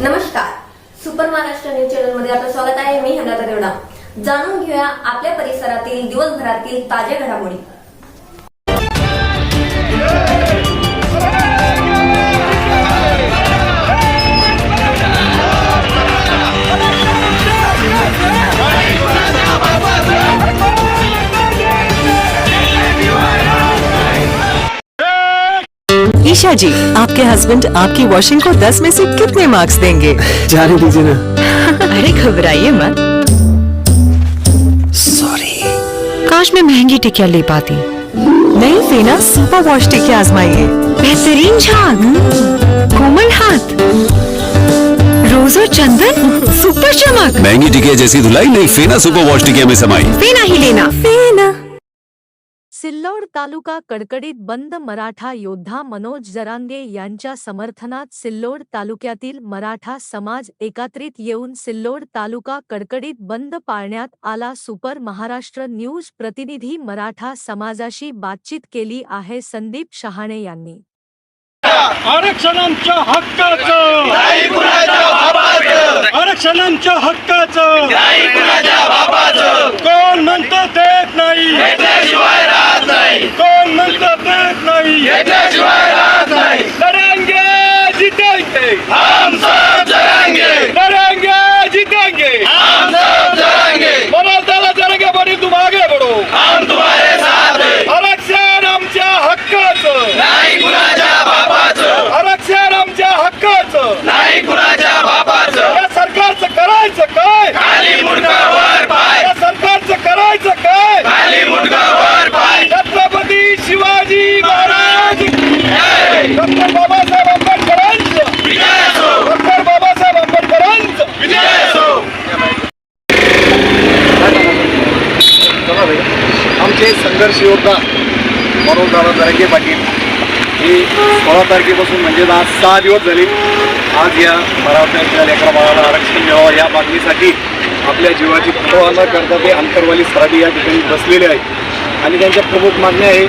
नमस्कार, super Maharashtra news channel मध्ये आपलं स्वागत आहे. मी हेमलता देवडा. जाणून घेऊया आपल्या परिसरातील दिवसभरातील ताज्या घडामोडी. ईशा जी, आपके हस्बैंड आपकी वॉशिंग को 10 में से कितने मार्क्स देंगे? जाने दीजिए ना। अरे घबराइए मत। सॉरी। काश मैं महंगी टिकिया ले पाती। नहीं फेना सुपर वॉश टिकिया आजमाइए। बेहतरीन झाग, कोमल हाथ, रोज और चंदन, सुपर चमक। महंगी टिकिया जैसी धुलाई नहीं, फेना सुपर वॉश टिकिया में समाई। फेना ही लेना, फेना। सिल्लोड तालुका कडकडीत बंद. मराठा योद्धा मनोज जरांगे यांच्या समर्थनात सिल्लोड तालुक्यातील मराठा समाज एकत्रित येऊन सिल्लोड तालुका कडकडीत बंद पाळण्यात आला. सुपर महाराष्ट्र न्यूज प्रतिनिधी मराठा समाजाशी बातचीत केली आहे. संदीप शहाणे यांनी आरक्षणांच्या हक्काचं, आरक्षणांच्या हक्काचं कोण म्हणतं देत नाही, कोण म्हणतं देत नाही, लढेंगे जीतेंगे, हम सब लढेंगे, लढेंगे जीतेंगे, हम सब लढेंगे, मराठा जरांगे बड़ी तुम आगे बढ़ो, हम तुम्हारे साथ हैं. आरक्षण आमच्या हक्काचं, नाही कुणाच्या बापाचं, आरक्षण आमच्या हक्काचं, नाही कुणाच्या बापाचं. या सरकारचं करायचं काय, खाली मुंडका वर पाय. या सरकारचं करायचं काय, खाली मुंडका वर पाय. छत्रपती शिवाजी महाराज डॉक्टर बाबासाहेब आंबेडकरांचं विजय असो, डॉक्टर बाबासाहेब आंबेडकरांचं विजय असो. आमचे संघर्ष योद्धा मनोज जरांगे पाटील ही 16 तारखेपासून म्हणजे आज 6 दिवस झाले. आज या मराठ्यांच्या लेकरा बाळाला आरक्षण मिळावं या मागणीसाठी आपल्या जीवाची पर्वा न करता ते आंतरवाली सराटी या ठिकाणी बसलेले आहेत. आणि त्यांच्या प्रमुख मागण्या आहे,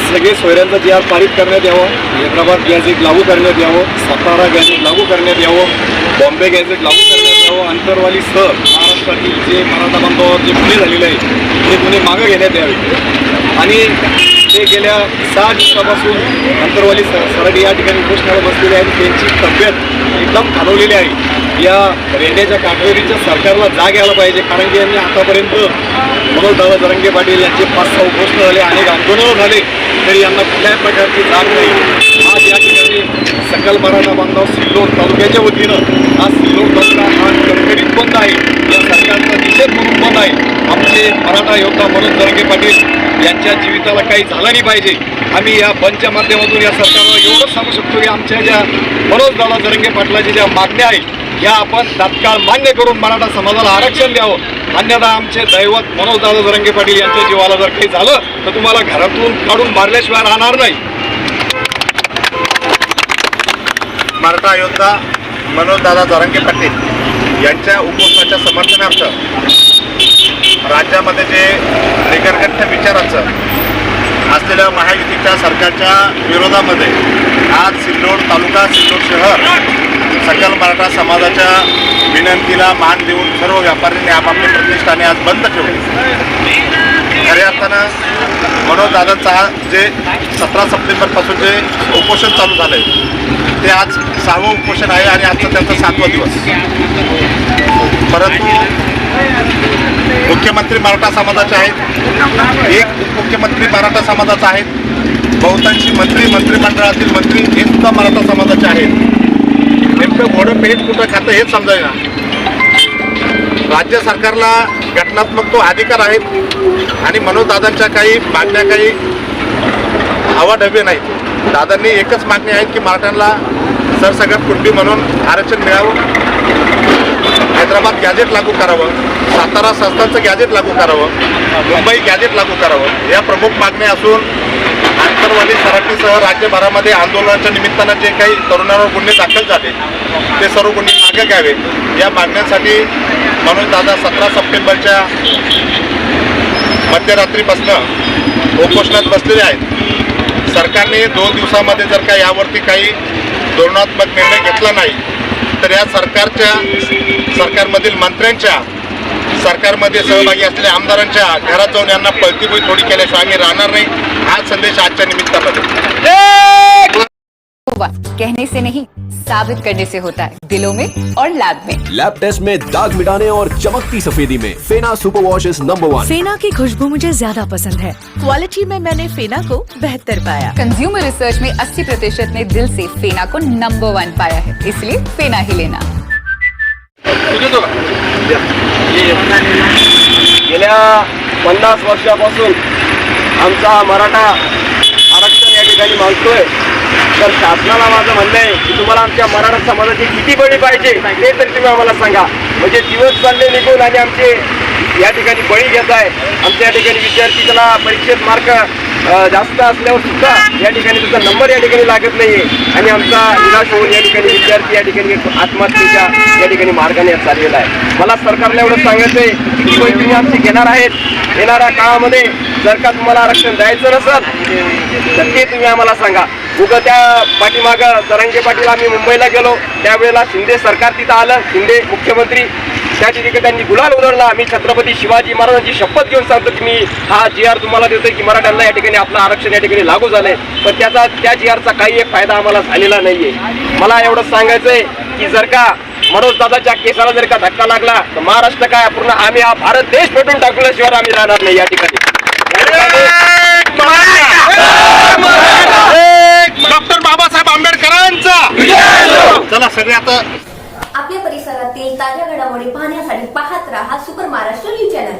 सगळे सोयऱ्यांचा जी आर पारित करण्यात यावं, हैदराबाद गॅझेट लागू करण्यात यावं, सातारा गॅझेट लागू करण्यात यावं, बॉम्बे गॅझेट लागू करण्यात यावं, आंतरवाली सह महाराष्ट्रातील जे मराठा बांधवावर जे गुन्हे झालेले आहेत ते गुन्हे मागं घेण्यात यावे. आणि ते गेल्या 6 दिवसापासून अंतरवाली सराटी या ठिकाणी उपोषणाला बसलेले आहेत. त्यांची तब्येत एकदम खालवलेली आहे. या रेड्याच्या काठवरीच्या सरकारला जाग यायला पाहिजे, कारण की यांनी आतापर्यंत मनोज जरांगे पाटील यांचे 5-6 उपोषणं झाले, अनेक आंदोलनं झाले, तरी यांना कुठल्याही प्रकारची जाग नाही. आज या ठिकाणी सकल मराठा बांधव सिल्लोड तालुक्याच्या वतीनं आज सिल्लोड तालुका हा कडकडीत बंद आहे. या सरकारचा निषेध म्हणून बंद आहे. आमचे मराठा योद्धा मनोज जरांगे पाटील यांच्या जीविताला काही झालं नाही पाहिजे. आम्ही या बंदच्या माध्यमातून या सरकारला एवढंच सांगू शकतो की आमच्या ज्या मनोज जरांगे पाटलाच्या ज्या मागण्या आहेत या आपण तात्काळ मान्य करून मराठा समाजाला आरक्षण द्यावं. अन्यथा आमचे दैवत मनोज जरांगे पाटील यांच्या जीवाला जर काही झालं तर तुम्हाला घरातून काढून मारल्याशिवाय राहणार नाही. मराठा योद्धा मनोज जरांगे पाटील यांच्या उपोषणाच्या समर्थनार्थ राज्यामध्ये जे निगरगठ्ठ विचाराचं असलेल्या महायुतीच्या सरकारच्या विरोधामध्ये आज सिल्लोड तालुका, सिल्लोड शहर सकल मराठा समाजाच्या विनंतीला मान देऊन सर्व व्यापाऱ्यांनी आपापले प्रतिष्ठाने आज बंद ठेवले. खऱ्या अर्थानं मनोज दादांचा हा जे 17 सप्टेंबरपासून जे उपोषण चालू झालं आहे ते आज 6वं उपोषण आहे आणि आजचा त्यांचा 7वा दिवस. परंतु मुख्यमंत्री मराठा समाजाचे आहेत, एक उपमुख्यमंत्री मराठा समाजाचा आहेत, बहुतांशी मंत्रिमंडळातील मंत्री हे सुद्धा मराठा समाजाचे आहेत. नेमकं घोडं पेट कुठं खातं हेच समजायला. राज्य सरकारला घटनात्मक तो अधिकार आहेत आणि मनोज दादांच्या काही मागण्या काही हवाढव्य नाहीत. दादांनी एकच मागणी आहेत की मराठ्यांना सरसकट कुणबी म्हणून आरक्षण मिळावं, हैदराबाद गॅझेट लागू करावं, सातारा संस्थांचं गॅझेट लागू करावं, मुंबई गॅझेट लागू करावं या प्रमुख मागण्या असून आंतरवाली सराटीसह राज्यभरामध्ये आंदोलनाच्या निमित्तानं जे काही तरुणांवर गुन्हे दाखल झाले ते सर्व गुन्हे मागे घ्यावे या मागण्यांसाठी म्हणून दादा 17 सप्टेंबरच्या मध्यरात्रीपासून उपोषणात बसलेले आहेत. सरकारने 2 दिवसामध्ये जर का यावरती काही धोरणात्मक निर्णय घेतला नाही तर या सरकारमधील मंत्र्यांच्या, सरकारमध्ये सहभागी असलेल्या आमदारांच्या घरात जाऊन यांना पळतीबोई थोडी केल्याशिवाय आम्ही राहणार नाही. हा संदेश आजच्या निमित्तामध्ये कहने से नहीं साबित करने से होता है, दिलों में और लैब में। लैब टेस्ट में दाग मिटाने और चमकती सफेदी में फेना सुपर वॉश इज नंबर 1। फेना की खुशबू मुझे ज्यादा पसंद है। क्वालिटी में मैंने फेना को बेहतर पाया। कंज्यूमर रिसर्च में 80% ने दिल से फेना को नंबर 1 पाया है, इसलिए फेना ही लेना। गेल्या 50 वर्षापासून आमचा मराठा आरक्षण या ठिकाणी मागतोय. तर शासनाला माझं म्हणणं आहे की तुम्हाला आमच्या मराठा समाजाची किती बळी पाहिजे ते तरी तुम्ही आम्हाला सांगा. म्हणजे दिवस चालले निघून आणि आमचे या ठिकाणी बळी घेत आहे. आमच्या या ठिकाणी विद्यार्थी त्याला परीक्षेत मार्क जास्त असल्यावर सुद्धा या ठिकाणी त्याचा नंबर या ठिकाणी लागत नाहीये आणि आमचा निराश होऊन या ठिकाणी विद्यार्थी या ठिकाणी आत्महत्येच्या या ठिकाणी मार्गाने चाललेला आहे. मला सरकारला एवढं सांगायचंय की बळी तुम्ही आमची घेणार आहेत. येणाऱ्या काळामध्ये जर का तुम्हाला आरक्षण द्यायचं नसेल तर ते तुम्ही आम्हाला सांगा. उगं त्या पाठीमागं जरांगे पाटील आम्ही मुंबईला गेलो त्यावेळेला शिंदे सरकार तिथं आलं, शिंदे मुख्यमंत्री, त्या ठिकाणी त्यांनी गुलाल उधळला. मी छत्रपती शिवाजी महाराजांची शपथ घेऊन सांगतो की मी हा GR तुम्हाला देतोय की मराठ्यांना या ठिकाणी आपलं आरक्षण या ठिकाणी लागू झालंय. पण त्या GRचा काही एक फायदा आम्हाला झालेला नाहीये. मला एवढं सांगायचंय की जर का मनोज दादाच्या केसाला जर का धक्का लागला तर महाराष्ट्र काय पूर्ण आम्ही हा भारत देश पेटून टाकल्याशिवाय आम्ही राहणार नाही या ठिकाणी. डॉक्टर बाबासाहेब आंबेडकरांचा चला सगळे आता आपल्या परिसरातील ताज्या घडामोडी पाहण्यासाठी पाहत राहा सुपर महाराष्ट्र न्यूज चॅनल.